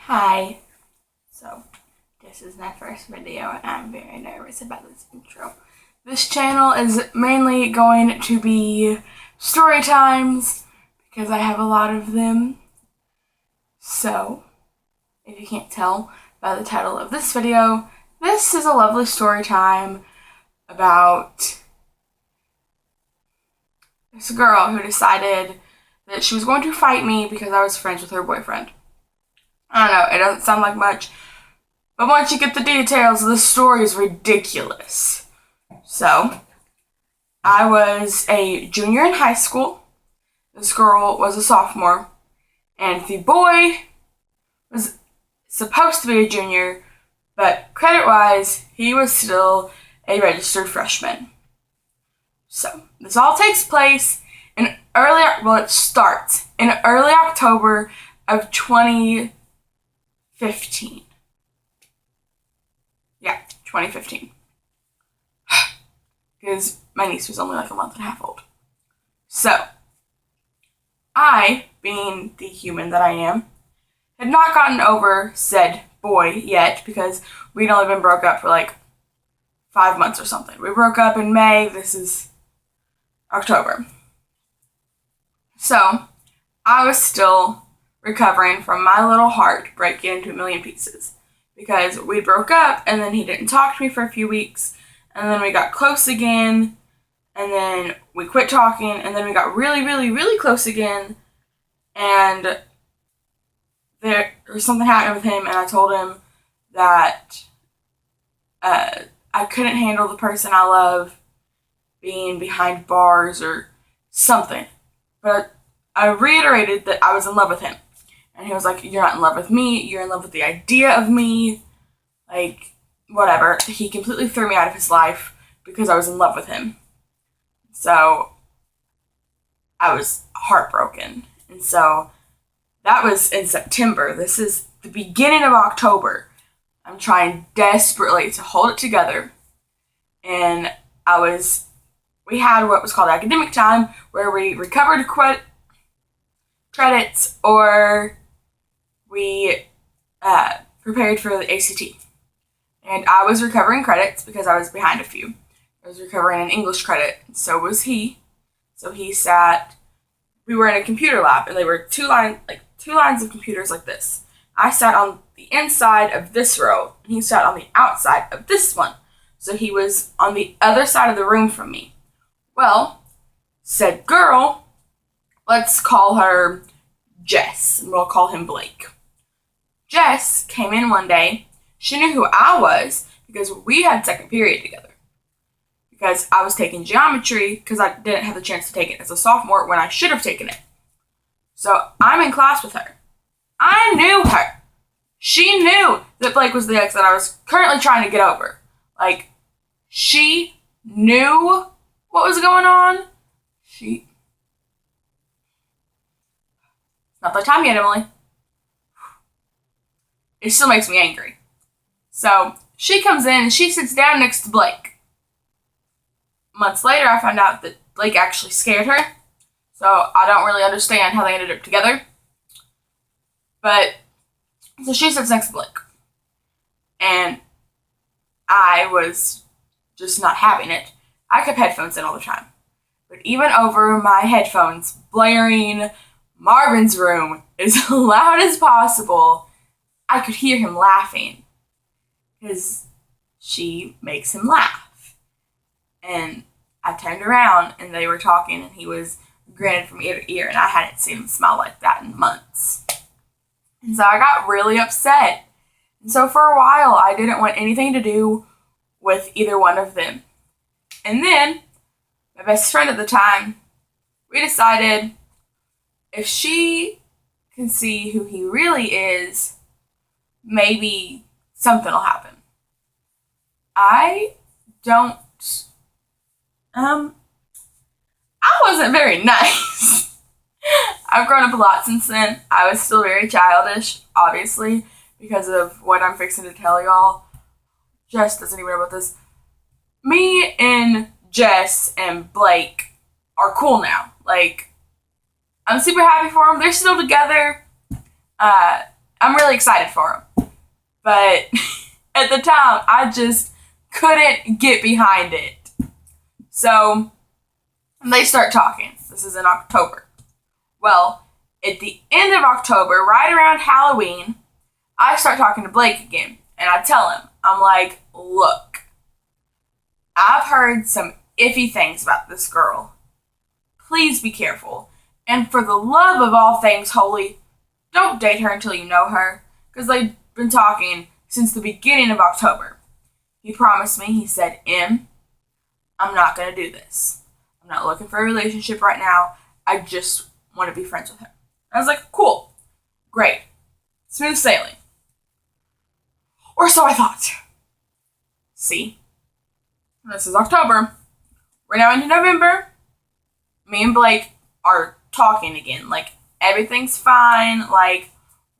Hi. So, this is my first video and I'm very nervous about this intro. This channel is mainly going to be story times because I have a lot of them. So, if you can't tell by the title of this video, this is a lovely story time about this girl who decided that she was going to fight me because I was friends with her boyfriend. I don't know, it doesn't sound like much, but once you get the details, the story is ridiculous. So, I was a junior in high school. This girl was a sophomore, and the boy was supposed to be a junior, but credit-wise, he was still a registered freshman. So, this all takes place it starts in early October of 2015. Yeah, 2015. Because my niece was only like a month and a half old. So, I, being the human that I am, had not gotten over said boy yet because we'd only been broke up for like 5 months or something. We broke up in May. This is October. So, I was still recovering from my little heart breaking into a million pieces because we broke up and then he didn't talk to me for a few weeks and then we got close again and then we quit talking and then we got really, really, really close again and there was something happened with him and I told him that I couldn't handle the person I love being behind bars or something. But I reiterated that I was in love with him. And he was like, you're not in love with me, you're in love with the idea of me. Like, whatever. He completely threw me out of his life because I was in love with him. So, I was heartbroken. And so, that was in September. This is the beginning of October. I'm trying desperately to hold it together. And we had what was called academic time, where we recovered credits or we prepared for the ACT. And I was recovering credits because I was behind a few. I was recovering an English credit, and so was he. So we were in a computer lab, and they were two lines of computers like this. I sat on the inside of this row, and he sat on the outside of this one. So he was on the other side of the room from me. Well, said girl, let's call her Jess, and we'll call him Blake. Jess came in one day. She knew who I was because we had second period together. Because I was taking geometry because I didn't have the chance to take it as a sophomore when I should have taken it. So I'm in class with her. I knew her. She knew that Blake was the ex that I was currently trying to get over. Like, she knew what was going on. It's not that time yet, Emily. It still makes me angry. So, she comes in and she sits down next to Blake. Months later, I found out that Blake actually scared her. So, I don't really understand how they ended up together. So she sits next to Blake. And I was just not having it. I kept headphones in all the time. But even over my headphones, blaring Marvin's Room as loud as possible, I could hear him laughing. Because she makes him laugh. And I turned around and they were talking and he was grinning from ear to ear and I hadn't seen him smile like that in months. And so I got really upset. And so for a while, I didn't want anything to do with either one of them. And then, my best friend at the time, we decided if she can see who he really is, maybe something will happen. I wasn't very nice. I've grown up a lot since then. I was still very childish, obviously, because of what I'm fixing to tell y'all. Jess doesn't even know about this. Me and Jess and Blake are cool now. Like, I'm super happy for them. They're still together. I'm really excited for him. But at the time, I just couldn't get behind it. So they start talking. This is in October. Well, at the end of October, right around Halloween, I start talking to Blake again. And I tell him, I'm like, look, I've heard some iffy things about this girl. Please be careful. And for the love of all things holy, don't date her until you know her. Because they've been talking since the beginning of October. He promised me, he said, I'm not going to do this. I'm not looking for a relationship right now. I just want to be friends with him. I was like, cool. Great. Smooth sailing. Or so I thought. See? This is October. We're now into November. Me and Blake are talking again. Like, everything's fine. Like,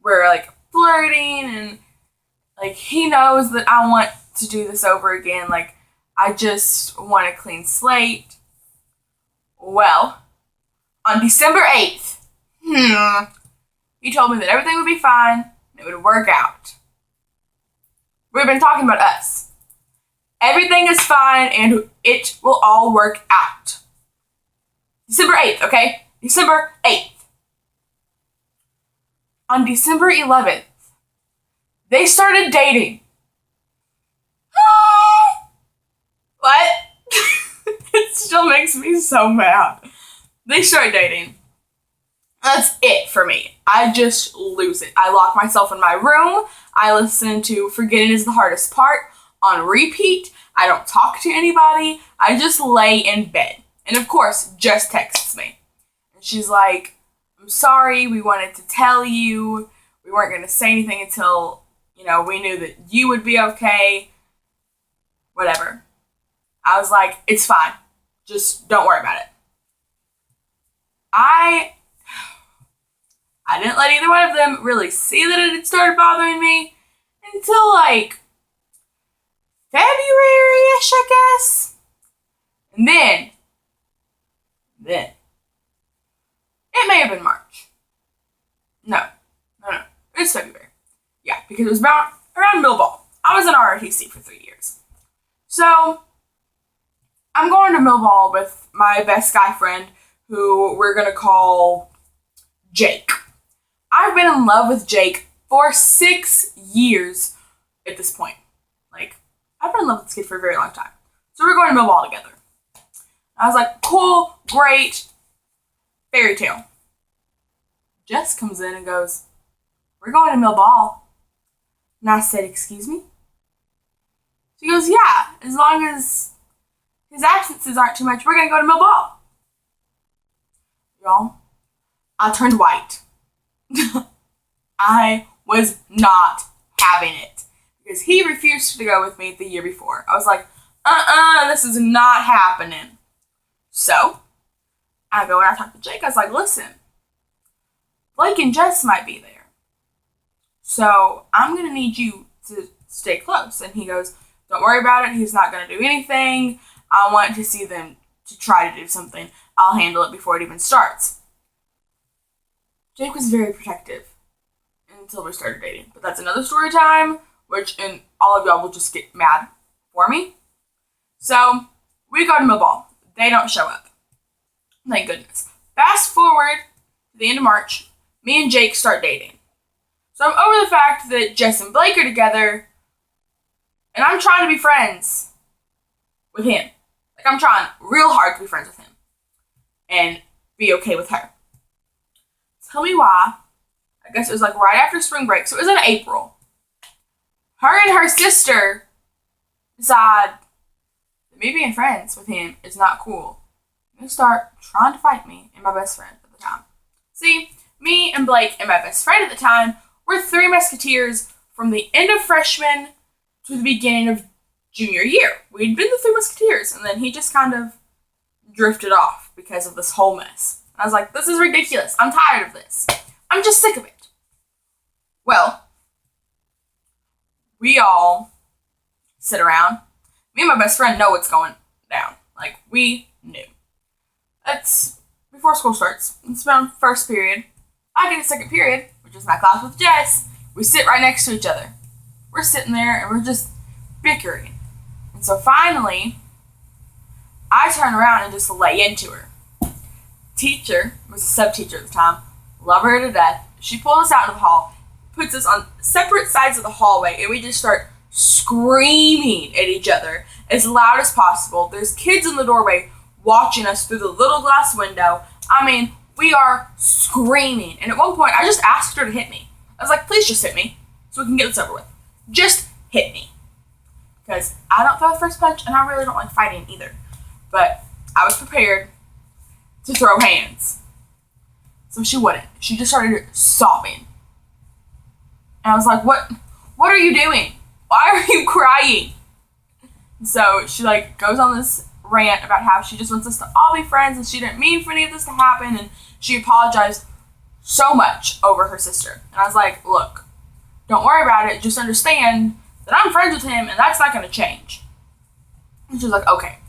we're, like, flirting. And, like, he knows that I want to do this over again. Like, I just want a clean slate. Well, on December 8th, he told me that everything would be fine and it would work out. We've been talking about us. Everything is fine and it will all work out. December 8th, okay? December 8th. On December 11th, they started dating. What? It still makes me so mad. They start dating. That's it for me. I just lose it. I lock myself in my room. I listen to Forgetting is the Hardest Part on repeat. I don't talk to anybody. I just lay in bed. And of course, Jess texts me. And she's like, I'm sorry, we wanted to tell you. We weren't going to say anything until, we knew that you would be okay. Whatever. I was like, it's fine. Just don't worry about it. I didn't let either one of them really see that it had started bothering me until, like, February-ish, I guess. And then, it may have been March. No. It's February. Yeah, because it was about around Millball. I was in ROTC for 3 years. So, I'm going to Millball with my best guy friend, who we're going to call Jake. I've been in love with Jake for 6 years at this point. Like, I've been in love with this kid for a very long time. So we're going to Millball together. I was like, cool, great, fairy tale. Jess comes in and goes, we're going to Millball. And I said, excuse me? She goes, yeah, as long as his absences aren't too much, we're going to go to Millball. Y'all, I turned white. I was not having it. Because he refused to go with me the year before. I was like, this is not happening. So, I go and I talk to Jake. I was like, listen, Blake and Jess might be there. So, I'm going to need you to stay close. And he goes, don't worry about it. He's not going to do anything. I want to see them to try to do something. I'll handle it before it even starts. Jake was very protective until we started dating. But that's another story time, and all of y'all will just get mad for me. So, we go to Millball. They don't show up. Thank goodness. Fast forward to the end of March, me and Jake start dating. So I'm over the fact that Jess and Blake are together, and I'm trying to be friends with him. Like, I'm trying real hard to be friends with him and be okay with her. Tell me why. I guess it was like right after spring break, so it was in April. Her and her sister decide that me being friends with him is not cool. They start trying to fight me and my best friend at the time. See, me and Blake and my best friend at the time were three musketeers from the end of freshman to the beginning of junior year. We'd been the three musketeers, and then he just kind of drifted off because of this whole mess. And I was like, this is ridiculous. I'm tired of this. I'm just sick of it. Well, we all sit around. Me and my best friend know what's going down. Like, we knew. That's before school starts. It's around first period. I get a second period, which is my class with Jess. We sit right next to each other. We're sitting there and we're just bickering. And so finally, I turn around and just lay into her. Teacher was a sub-teacher at the time. Love her to death. She pulled us out into the hall, puts us on separate sides of the hallway, and we just start screaming at each other as loud as possible. There's kids in the doorway watching us through the little glass window. I mean, we are screaming. And at one point, I just asked her to hit me. I was like, please just hit me so we can get this over with. Just hit me. Because I don't throw the first punch, and I really don't like fighting either. But I was prepared to throw hands. So she wouldn't. She just started sobbing. And I was like, what are you doing? Why are you crying? So she goes on this rant about how she just wants us to all be friends and she didn't mean for any of this to happen, and she apologized so much over her sister. And I was like, look, don't worry about it. Just understand that I'm friends with him and that's not going to change. And she was like, okay.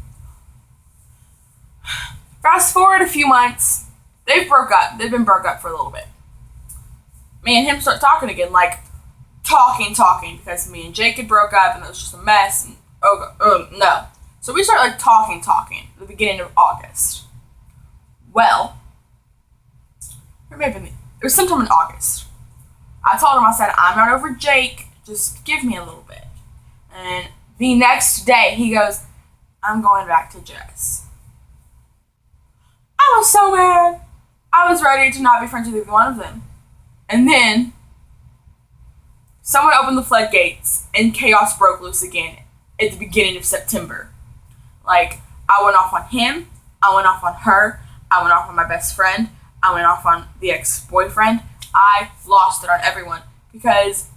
Fast forward a few months, they've broke up. They've been broke up for a little bit. Me and him start talking again, talking, because me and Jake had broke up and it was just a mess. And no. So we start talking at the beginning of August. Well, it was sometime in August. I told him, I said, I'm not over Jake. Just give me a little bit. And the next day, he goes, I'm going back to Jess. I was so mad. I was ready to not be friends with either one of them. And then someone opened the floodgates and chaos broke loose again at the beginning of September. I went off on him. I went off on her. I went off on my best friend. I went off on the ex-boyfriend. I lost it on everyone because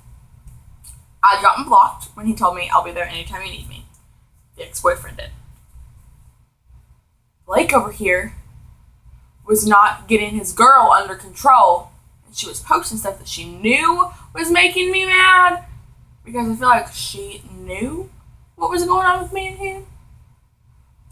I'd gotten blocked when he told me I'll be there anytime you need me. The ex-boyfriend did. Blake over here was not getting his girl under control, and she was posting stuff that she knew was making me mad because I feel like she knew what was going on with me and him.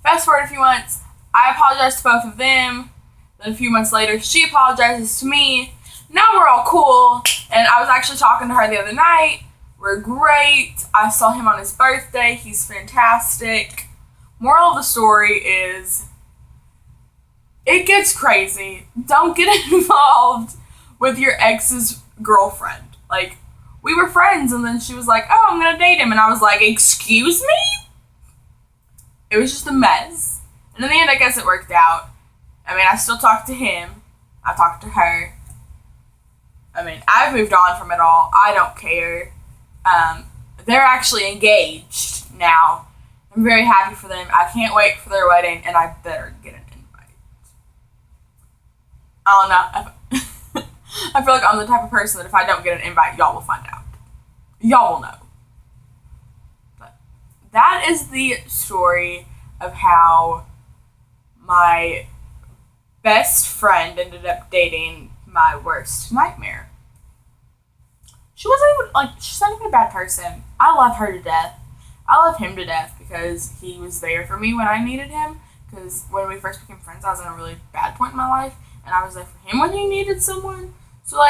Fast forward a few months, I apologized to both of them. Then a few months later, she apologizes to me. Now we're all cool, and I was actually talking to her the other night. We're great. I saw him on his birthday. He's fantastic. Moral of the story is, it gets crazy. Don't get involved with your ex's girlfriend. We were friends, and then she was like, oh, I'm going to date him. And I was like, excuse me? It was just a mess. And in the end, I guess it worked out. I mean, I still talk to him. I talk to her. I mean, I've moved on from it all. I don't care. They're actually engaged now. I'm very happy for them. I can't wait for their wedding, and I better get an invite. I don't know. I feel like I'm the type of person that if I don't get an invite, y'all will find out. Y'all will know. But that is the story of how my best friend ended up dating my worst nightmare. She's not even a bad person. I love her to death. I love him to death because he was there for me when I needed him. Because when we first became friends, I was in a really bad point in my life, and I was there for him when he needed someone. So,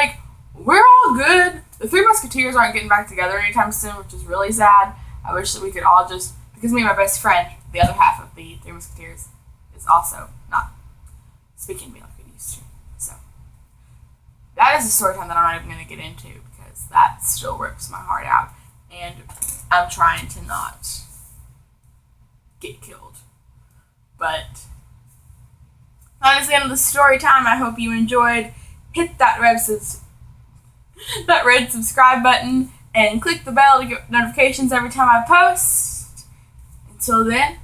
we're all good. The Three Musketeers aren't getting back together anytime soon, which is really sad. I wish that we could all just, because me and my best friend, the other half of the Three Musketeers, is also not speaking to me like we used to. So, that is a story time that I'm not even going to get into because that still rips my heart out. And I'm trying to not get killed. But that is the end of the story time. I hope you enjoyed. Hit that red subscribe button and click the bell to get notifications every time I post. Until then,